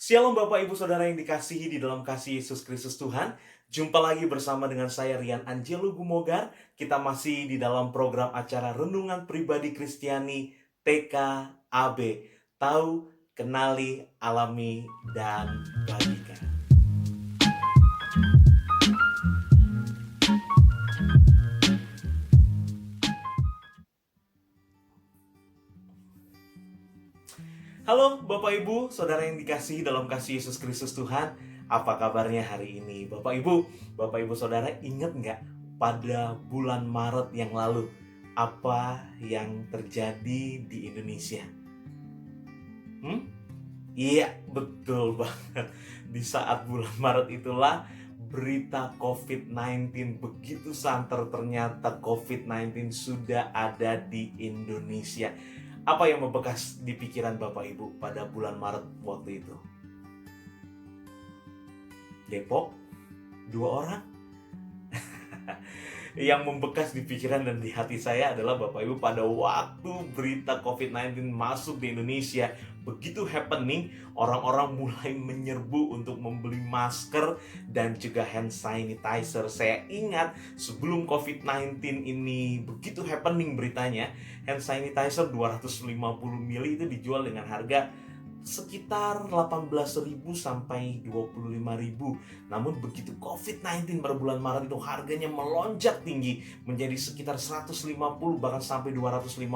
Shalom Bapak Ibu Saudara yang dikasihi di dalam kasih Yesus Kristus Tuhan. Jumpa lagi bersama dengan saya Rian Angelo Gumogar. Kita masih di dalam program acara Renungan Pribadi Kristiani TKAB. Tahu, kenali, alami, dan bagikan. Halo Bapak Ibu, Saudara yang dikasihi dalam kasih Yesus Kristus Tuhan. Apa kabarnya hari ini? Bapak Ibu Saudara ingat nggak pada bulan Maret yang lalu apa yang terjadi di Indonesia? Iya, betul banget. Di saat bulan Maret itulah berita COVID-19 begitu santer, ternyata COVID-19 sudah ada di Indonesia. Apa yang membekas di pikiran Bapak Ibu pada bulan Maret waktu itu? Depok, 2 orang. Yang membekas di pikiran dan di hati saya adalah Bapak Ibu, pada waktu berita COVID-19 masuk di Indonesia, begitu happening, orang-orang mulai menyerbu untuk membeli masker dan juga hand sanitizer. Saya ingat sebelum COVID-19 ini begitu happening beritanya, hand sanitizer 250 ml itu dijual dengan harga sekitar 18.000 sampai 25.000. Namun begitu COVID-19 pada bulan Maret itu harganya melonjak tinggi menjadi sekitar 150 bahkan sampai 250.000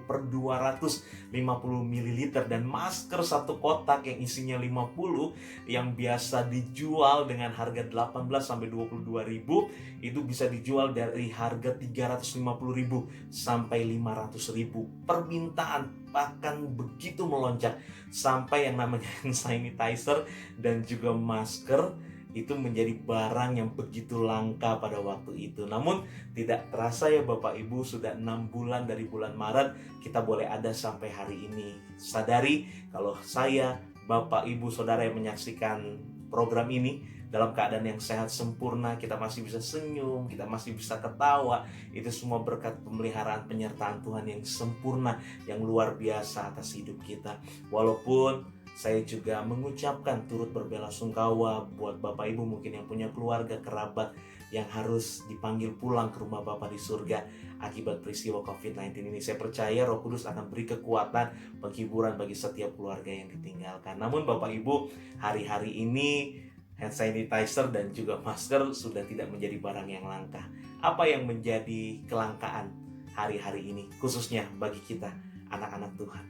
per 250 ml, dan masker satu kotak yang isinya 50 yang biasa dijual dengan harga 18 sampai 22.000 itu bisa dijual dari harga 350.000 sampai 500.000. Permintaan bahkan begitu melonjak sampai yang namanya hand sanitizer dan juga masker itu menjadi barang yang begitu langka pada waktu itu. Namun tidak terasa ya Bapak Ibu, sudah 6 bulan dari bulan Maret kita boleh ada sampai hari ini. Sadari kalau saya, Bapak Ibu Saudara yang menyaksikan program ini dalam keadaan yang sehat sempurna, kita masih bisa senyum, kita masih bisa ketawa. Itu semua berkat pemeliharaan penyertaan Tuhan yang sempurna, yang luar biasa atas hidup kita. Walaupun saya juga mengucapkan turut berbelasungkawa buat Bapak Ibu mungkin yang punya keluarga kerabat yang harus dipanggil pulang ke rumah Bapa di surga akibat peristiwa COVID-19 ini. Saya percaya Roh Kudus akan beri kekuatan, penghiburan bagi setiap keluarga yang ditinggalkan. Namun Bapak Ibu, hari-hari ini hand sanitizer dan juga masker sudah tidak menjadi barang yang langka. Apa yang menjadi kelangkaan hari-hari ini, khususnya bagi kita, anak-anak Tuhan?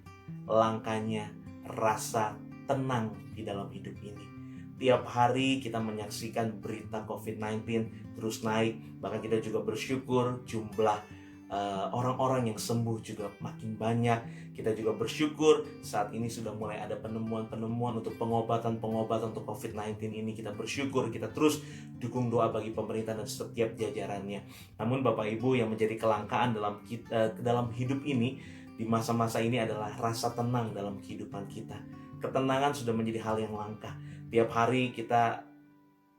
Langkanya rasa tenang di dalam hidup ini. Tiap hari kita menyaksikan berita COVID-19 terus naik, bahkan kita juga bersyukur jumlah orang-orang yang sembuh juga makin banyak. Kita juga bersyukur saat ini sudah mulai ada penemuan-penemuan untuk pengobatan untuk COVID-19 ini. Kita bersyukur, kita terus dukung doa bagi pemerintah dan setiap jajarannya. Namun Bapak Ibu, yang menjadi kelangkaan dalam hidup ini di masa-masa ini adalah rasa tenang dalam kehidupan kita. Ketenangan sudah menjadi hal yang langka. Tiap hari kita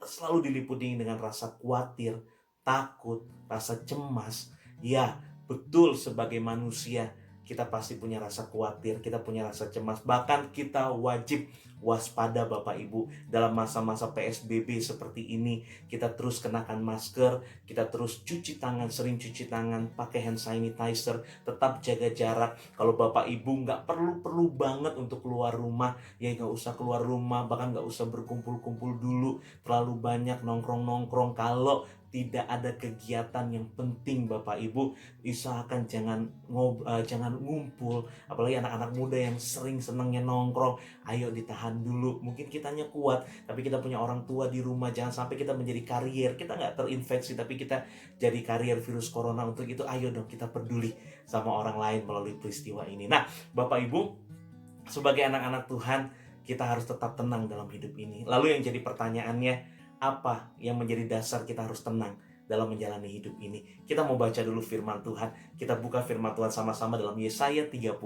selalu diliputi dengan rasa khawatir, takut, rasa cemas. Ya, betul, sebagai manusia kita pasti punya rasa khawatir, kita punya rasa cemas. Bahkan kita wajib waspada Bapak Ibu. Dalam masa-masa PSBB seperti ini, kita terus kenakan masker, kita terus cuci tangan, sering cuci tangan, pakai hand sanitizer, tetap jaga jarak. Kalau Bapak Ibu nggak perlu banget untuk keluar rumah, ya nggak usah keluar rumah, bahkan nggak usah berkumpul-kumpul dulu, terlalu banyak nongkrong-nongkrong. Kalau tidak ada kegiatan yang penting Bapak Ibu, usahakan jangan ngumpul. Apalagi anak-anak muda yang sering senangnya nongkrong, ayo ditahan dulu. Mungkin kitanya kuat, tapi kita punya orang tua di rumah. Jangan sampai kita menjadi karier. Kita nggak terinfeksi, tapi kita jadi karier virus corona. Untuk itu ayo dong kita peduli sama orang lain melalui peristiwa ini. Nah Bapak Ibu, sebagai anak-anak Tuhan, kita harus tetap tenang dalam hidup ini. Lalu yang jadi pertanyaannya, apa yang menjadi dasar kita harus tenang dalam menjalani hidup ini? Kita mau baca dulu firman Tuhan. Kita buka firman Tuhan sama-sama dalam Yesaya 30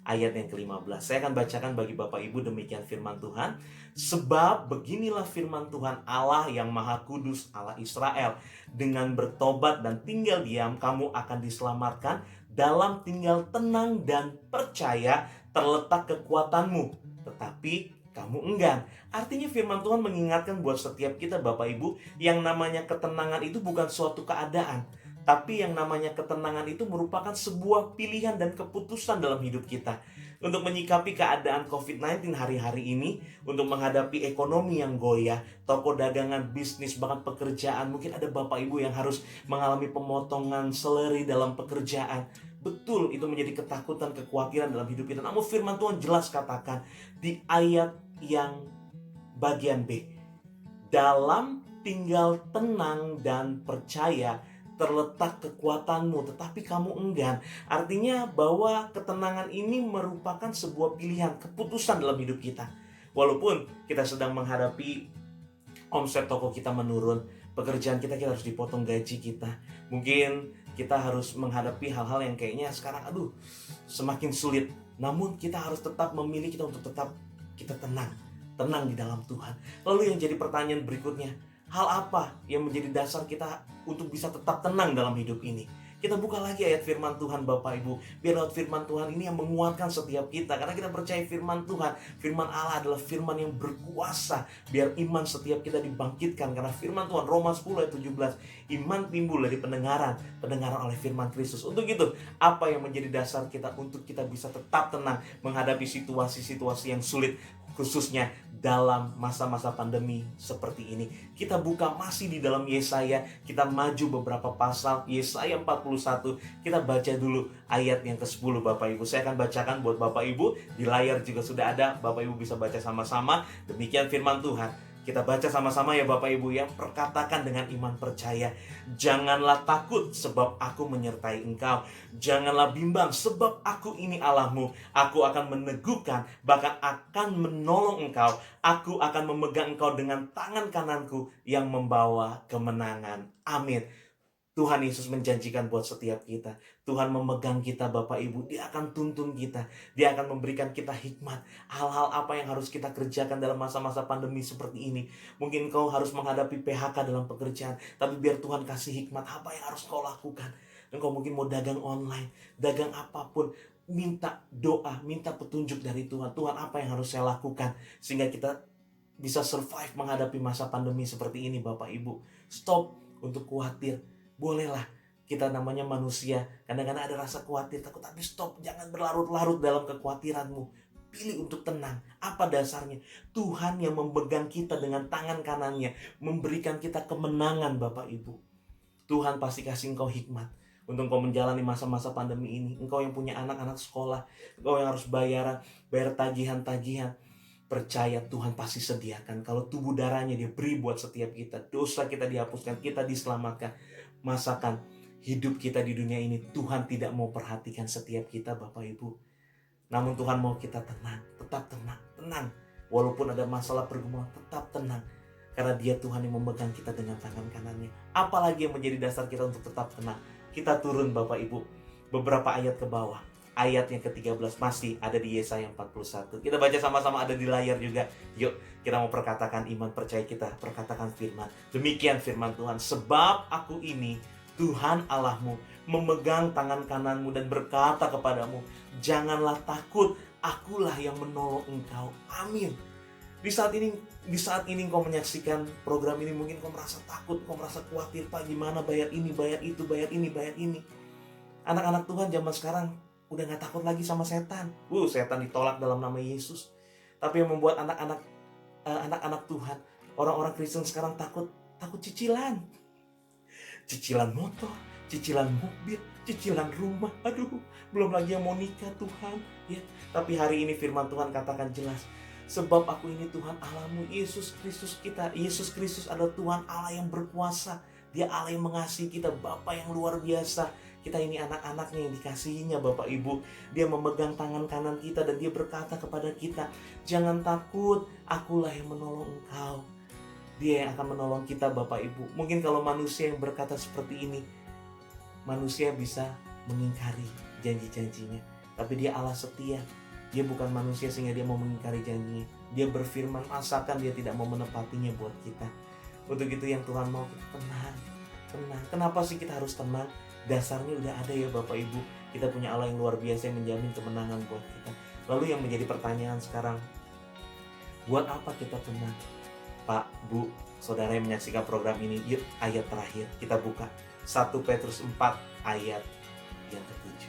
ayat yang ke-15. Saya akan bacakan bagi Bapak Ibu demikian firman Tuhan. Sebab beginilah firman Tuhan Allah yang Maha Kudus, Allah Israel. Dengan bertobat dan tinggal diam, kamu akan diselamatkan. Dalam tinggal tenang dan percaya terletak kekuatanmu. Tetapi kamu enggan. Artinya firman Tuhan mengingatkan buat setiap kita Bapak Ibu, yang namanya ketenangan itu bukan suatu keadaan, tapi yang namanya ketenangan itu merupakan sebuah pilihan dan keputusan dalam hidup kita. Untuk menyikapi keadaan COVID-19 hari-hari ini, untuk menghadapi ekonomi yang goyah, toko dagangan, bisnis, bahkan pekerjaan. Mungkin ada Bapak Ibu yang harus mengalami pemotongan salary dalam pekerjaan. Betul, itu menjadi ketakutan, kekhawatiran dalam hidup kita. Namun firman Tuhan jelas katakan di ayat yang bagian B, dalam tinggal tenang dan percaya terletak kekuatanmu, tetapi kamu enggan. Artinya bahwa ketenangan ini merupakan sebuah pilihan, keputusan dalam hidup kita. Walaupun kita sedang menghadapi omset toko kita menurun, pekerjaan kita harus dipotong gaji kita. Mungkin kita harus menghadapi hal-hal yang kayaknya sekarang semakin sulit. Namun kita harus tetap memilih untuk tetap kita tenang di dalam Tuhan. Lalu yang jadi pertanyaan berikutnya, hal apa yang menjadi dasar kita untuk bisa tetap tenang dalam hidup ini? Kita buka lagi ayat firman Tuhan Bapak Ibu. Biar lewat firman Tuhan ini yang menguatkan setiap kita. Karena kita percaya firman Tuhan, firman Allah adalah firman yang berkuasa. Biar iman setiap kita dibangkitkan. Karena firman Tuhan, Roma 10 ayat 17, iman timbul dari pendengaran oleh firman Kristus. Untuk itu, apa yang menjadi dasar kita untuk kita bisa tetap tenang menghadapi situasi-situasi yang sulit, khususnya dalam masa-masa pandemi seperti ini? Kita buka masih di dalam Yesaya, kita maju beberapa pasal, Yesaya 41, kita baca dulu ayat yang ke-10 Bapak Ibu. Saya akan bacakan buat Bapak Ibu, di layar juga sudah ada, Bapak Ibu bisa baca sama-sama. Demikian firman Tuhan. Kita baca sama-sama ya Bapak Ibu ya. Perkatakan dengan iman percaya, janganlah takut sebab aku menyertai engkau. Janganlah bimbang sebab aku ini Allahmu. Aku akan meneguhkan, bahkan akan menolong engkau. Aku akan memegang engkau dengan tangan kananku yang membawa kemenangan. Amin. Tuhan Yesus menjanjikan buat setiap kita. Tuhan memegang kita Bapak Ibu. Dia akan tuntun kita. Dia akan memberikan kita hikmat. Hal-hal apa yang harus kita kerjakan dalam masa-masa pandemi seperti ini. Mungkin kau harus menghadapi PHK dalam pekerjaan. Tapi biar Tuhan kasih hikmat apa yang harus kau lakukan. Dan kau mungkin mau dagang online. Dagang apapun. Minta doa. Minta petunjuk dari Tuhan. Tuhan apa yang harus saya lakukan. Sehingga kita bisa survive menghadapi masa pandemi seperti ini Bapak Ibu. Stop untuk khawatir. Bolehlah, kita namanya manusia, kadang-kadang ada rasa khawatir, takut, tapi stop, jangan berlarut-larut dalam kekhawatiranmu. Pilih untuk tenang. Apa dasarnya? Tuhan yang memegang kita dengan tangan kanannya, memberikan kita kemenangan Bapak Ibu. Tuhan pasti kasih engkau hikmat untuk engkau menjalani masa-masa pandemi ini. Engkau yang punya anak-anak sekolah, engkau yang harus bayar tagihan-tagihan. Percaya Tuhan pasti sediakan. Kalau tubuh darahnya dia beri buat setiap kita, dosa kita dihapuskan, kita diselamatkan. Masakan hidup kita di dunia ini, Tuhan tidak mau perhatikan setiap kita Bapak Ibu. Namun Tuhan mau kita tenang, tetap tenang. Walaupun ada masalah pergumulan, tetap tenang. Karena dia Tuhan yang memegang kita dengan tangan kanannya. Apalagi yang menjadi dasar kita untuk tetap tenang? Kita turun Bapak Ibu beberapa ayat ke bawah. Ayat yang ke-13 masih ada di Yesaya 41. Kita baca sama-sama, ada di layar juga. Yuk, kita mau perkatakan iman percaya kita. Perkatakan firman. Demikian firman Tuhan. Sebab aku ini, Tuhan Allahmu, memegang tangan kananmu dan berkata kepadamu, janganlah takut, akulah yang menolong engkau. Amin. Di saat ini kau menyaksikan program ini, mungkin kau merasa takut, kau merasa khawatir, Pak, gimana bayar ini, bayar itu, bayar ini. Anak-anak Tuhan zaman sekarang udah gak takut lagi sama setan. Setan ditolak dalam nama Yesus. Tapi yang membuat anak-anak Tuhan, orang-orang Kristen sekarang takut cicilan. Cicilan motor, cicilan mobil, cicilan rumah. Belum lagi yang mau nikah Tuhan. Ya, tapi hari ini firman Tuhan katakan jelas. Sebab aku ini Tuhan Allahmu, Yesus Kristus kita. Yesus Kristus adalah Tuhan Allah yang berkuasa. Dia Allah yang mengasihi kita, Bapa yang luar biasa. Kita ini anak-anaknya yang dikasihinya Bapak Ibu. Dia memegang tangan kanan kita dan dia berkata kepada kita, jangan takut, akulah yang menolong engkau. Dia yang akan menolong kita Bapak Ibu. Mungkin kalau manusia yang berkata seperti ini, manusia bisa mengingkari janji-janjinya. Tapi dia Allah setia. Dia bukan manusia sehingga dia mau mengingkari janjinya. Dia berfirman, asalkan dia tidak mau menepatinya buat kita. Untuk itu yang Tuhan mau kita tenang. Kenapa sih kita harus tenang? Dasarnya udah ada ya Bapak Ibu. Kita punya Allah yang luar biasa yang menjamin kemenangan buat kita. Lalu yang menjadi pertanyaan sekarang, Buat apa kita tenang? Pak, Bu, saudara yang menyaksikan program ini, yuk ayat terakhir kita buka. 1 Petrus 4 ayat yang ke-7.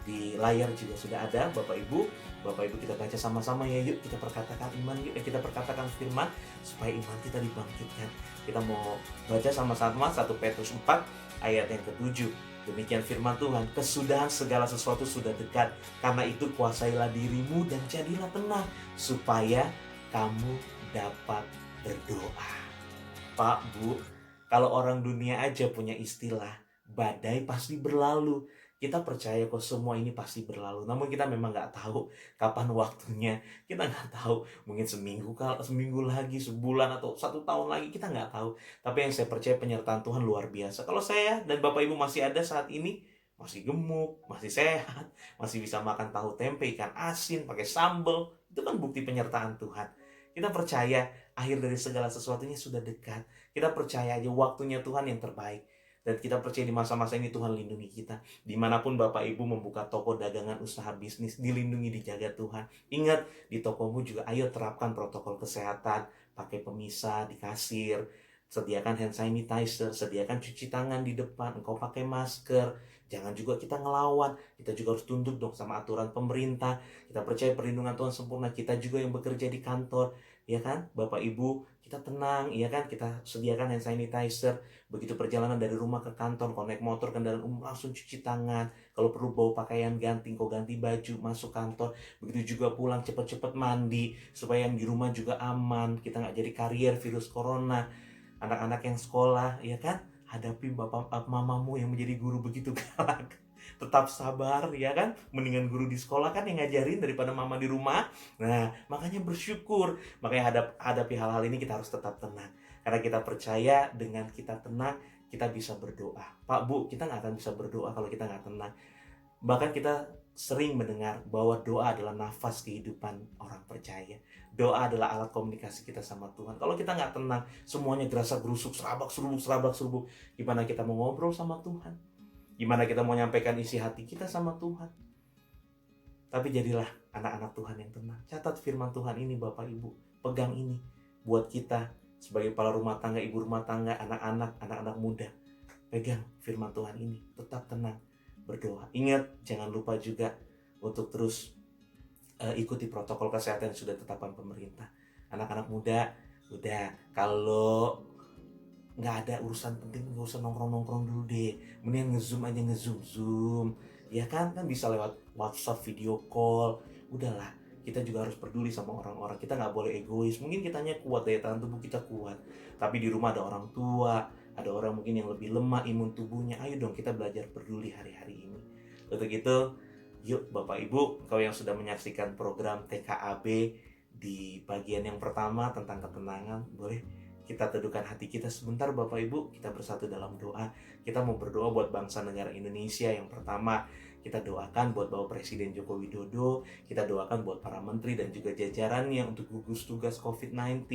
Di layar juga sudah ada, Bapak Ibu. Bapak Ibu kita baca sama-sama ya, yuk kita perkatakan iman, yuk kita perkatakan firman supaya iman kita dibangkitkan. Kita mau baca sama-sama 1 Petrus 4 ayat yang ke-7. Demikian firman Tuhan, kesudahan segala sesuatu sudah dekat. Karena itu kuasailah dirimu dan jadilah tenang supaya kamu dapat berdoa. Pak, Bu, kalau orang dunia aja punya istilah, badai pasti berlalu. Kita percaya kok semua ini pasti berlalu. Namun kita memang nggak tahu kapan waktunya. Kita nggak tahu, mungkin seminggu lagi, sebulan, atau 1 tahun lagi. Kita nggak tahu. Tapi yang saya percaya penyertaan Tuhan luar biasa. Kalau saya dan Bapak Ibu masih ada saat ini, masih gemuk, masih sehat, masih bisa makan tahu tempe, ikan asin, pakai sambal, itu kan bukti penyertaan Tuhan. Kita percaya akhir dari segala sesuatunya sudah dekat. Kita percaya aja waktunya Tuhan yang terbaik. Dan kita percaya di masa-masa ini Tuhan lindungi kita. Dimanapun Bapak Ibu membuka toko dagangan, usaha bisnis, dilindungi, dijaga Tuhan. Ingat, di tokomu juga ayo terapkan protokol kesehatan. Pakai pemisah di kasir, sediakan hand sanitizer, sediakan cuci tangan di depan, engkau pakai masker. Jangan juga kita ngelawan, kita juga harus tunduk dong sama aturan pemerintah. Kita percaya perlindungan Tuhan sempurna, kita juga yang bekerja di kantor, ya kan? Bapak Ibu, kita tenang, ya kan? Kita sediakan hand sanitizer. Begitu perjalanan dari rumah ke kantor, kalau naik motor, kendaraan umum, langsung cuci tangan. Kalau perlu bawa pakaian ganti, kau ganti baju, masuk kantor. Begitu juga pulang, cepat-cepat mandi, supaya yang di rumah juga aman. Kita nggak jadi karier virus corona. Anak-anak yang sekolah, ya kan? Hadapi bapak mamamu yang menjadi guru begitu galak. Tetap sabar, ya kan? Mendingan guru di sekolah kan yang ngajarin daripada mama di rumah. Nah, makanya bersyukur. Makanya hadapi hal-hal ini kita harus tetap tenang. Karena kita percaya dengan kita tenang, kita bisa berdoa. Pak, Bu, kita nggak akan bisa berdoa kalau kita nggak tenang. Bahkan kita sering mendengar bahwa doa adalah nafas kehidupan orang percaya. Doa adalah alat komunikasi kita sama Tuhan. Kalau kita nggak tenang, semuanya gerasa gerusuk, serabak serubuk. Gimana kita mau ngobrol sama Tuhan? Gimana kita mau nyampaikan isi hati kita sama Tuhan? Tapi jadilah anak-anak Tuhan yang tenang. Catat firman Tuhan ini Bapak Ibu. Pegang ini buat kita sebagai kepala rumah tangga, ibu rumah tangga, anak-anak muda. Pegang firman Tuhan ini. Tetap tenang, berdoa. Ingat, jangan lupa juga untuk terus ikuti protokol kesehatan yang sudah ditetapkan pemerintah. Anak-anak muda, udah, kalau nggak ada urusan penting, nggak usah nongkrong dulu deh. Mending nge-zoom aja, nge-zoom. Ya kan bisa lewat WhatsApp, video call. Udahlah, kita juga harus peduli sama orang-orang. Kita nggak boleh egois. Mungkin kitanya kuat, daya tahan tubuh kita kuat, tapi di rumah ada orang tua, ada orang mungkin yang lebih lemah imun tubuhnya. Ayo dong kita belajar peduli hari-hari ini. Untuk itu, yuk Bapak Ibu, kau yang sudah menyaksikan program TKAB di bagian yang pertama tentang ketenangan, boleh kita teduhkan hati kita sebentar Bapak Ibu. Kita bersatu dalam doa. Kita mau berdoa buat bangsa negara Indonesia. Yang pertama, kita doakan buat Bapak Presiden Joko Widodo. Kita doakan buat para menteri dan juga jajarannya untuk gugus tugas COVID-19.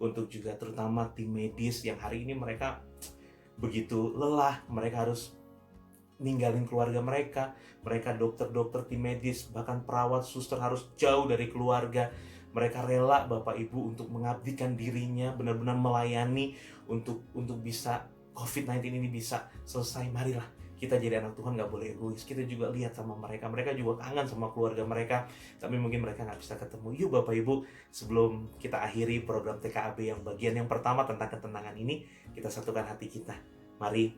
Untuk juga terutama tim medis yang hari ini mereka begitu lelah. Mereka harus ninggalin keluarga mereka. Mereka dokter-dokter, tim medis, bahkan perawat, suster harus jauh dari keluarga. Mereka rela Bapak Ibu untuk mengabdikan dirinya, benar-benar melayani untuk bisa COVID-19 ini bisa selesai. Marilah kita jadi anak Tuhan, gak boleh egois. Kita juga lihat sama mereka. Mereka juga kangen sama keluarga mereka, tapi mungkin mereka gak bisa ketemu. Yuk Bapak Ibu, sebelum kita akhiri program TKAB yang bagian yang pertama tentang ketenangan ini, kita satukan hati kita. Mari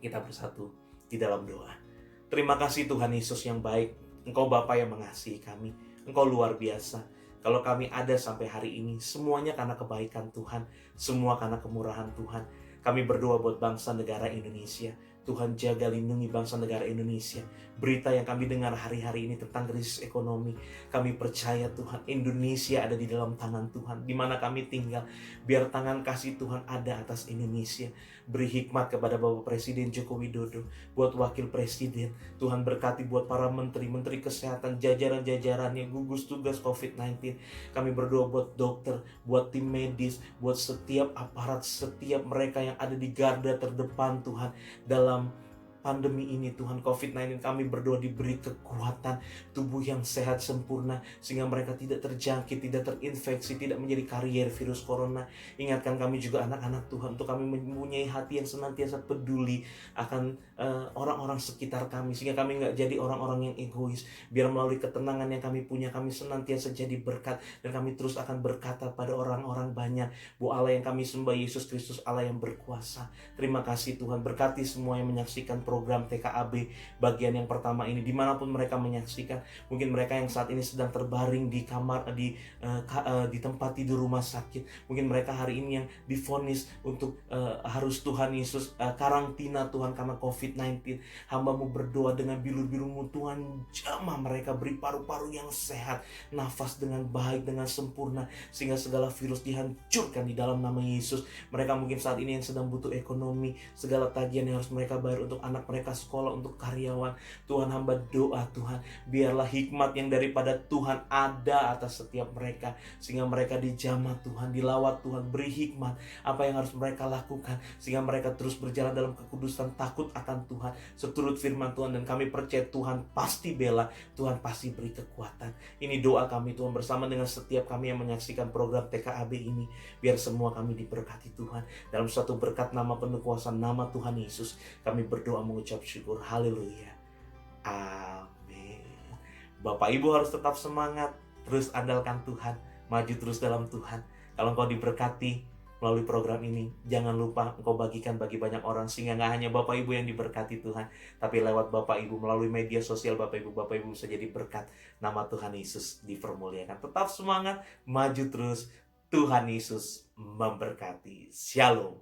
kita bersatu di dalam doa. Terima kasih Tuhan Yesus yang baik. Engkau Bapa yang mengasihi kami. Engkau luar biasa. Kalau kami ada sampai hari ini, semuanya karena kebaikan Tuhan, semua karena kemurahan Tuhan. Kami berdoa buat bangsa negara Indonesia. Tuhan jaga lindungi bangsa negara Indonesia. Berita yang kami dengar hari-hari ini tentang krisis ekonomi, kami percaya Tuhan, Indonesia ada di dalam tangan Tuhan. Di mana kami tinggal, biar tangan kasih Tuhan ada atas Indonesia. Beri hikmat kepada Bapak Presiden Joko Widodo, buat Wakil Presiden. Tuhan berkati buat para menteri kesehatan, jajaran-jajarannya, gugus tugas COVID-19. Kami berdoa buat dokter, buat tim medis, buat setiap aparat, setiap mereka yang ada di garda terdepan Tuhan, dalam pandemi ini Tuhan COVID-19, kami berdoa diberi kekuatan, tubuh yang sehat sempurna, sehingga mereka tidak terjangkit, tidak terinfeksi, tidak menjadi karier virus corona. Ingatkan kami juga anak-anak Tuhan, untuk kami mempunyai hati yang senantiasa peduli akan orang-orang sekitar kami, sehingga kami nggak jadi orang-orang yang egois. Biar melalui ketenangan yang kami punya, kami senantiasa jadi berkat, dan kami terus akan berkata pada orang-orang banyak bahwa Allah yang kami sembah, Yesus Kristus, Allah yang berkuasa. Terima kasih Tuhan, berkati semua yang menyaksikan program TKAB bagian yang pertama ini, dimanapun mereka menyaksikan. Mungkin mereka yang saat ini sedang terbaring di kamar, di tempat tidur rumah sakit. Mungkin mereka hari ini yang divonis untuk harus Tuhan Yesus karantina Tuhan karena COVID-19. Hamba-Mu berdoa dengan bilur-bilur-Mu Tuhan, jamah mereka, beri paru-paru yang sehat, nafas dengan baik, dengan sempurna, sehingga segala virus dihancurkan di dalam nama Yesus. Mereka mungkin saat ini yang sedang butuh ekonomi, segala tagihan yang harus mereka bayar untuk anak mereka sekolah, untuk karyawan. Tuhan, hamba doa Tuhan, biarlah hikmat yang daripada Tuhan ada atas setiap mereka, sehingga mereka dijamah Tuhan, dilawat Tuhan, beri hikmat apa yang harus mereka lakukan, sehingga mereka terus berjalan dalam kekudusan, takut akan Tuhan, seturut firman Tuhan. Dan kami percaya Tuhan pasti bela, Tuhan pasti beri kekuatan. Ini doa kami Tuhan, bersama dengan setiap kami yang menyaksikan program TKAB ini. Biar semua kami diberkati Tuhan. Dalam suatu berkat nama penuh kuasa nama Tuhan Yesus, kami berdoa mengucap syukur. Haleluya. Amin. Bapak Ibu harus tetap semangat, terus andalkan Tuhan, maju terus dalam Tuhan. Kalau engkau diberkati melalui program ini, jangan lupa engkau bagikan bagi banyak orang, sehingga gak hanya Bapak Ibu yang diberkati Tuhan, tapi lewat Bapak Ibu melalui media sosial Bapak Ibu bisa jadi berkat. Nama Tuhan Yesus dipermuliakan. Tetap semangat, maju terus. Tuhan Yesus memberkati. Shalom.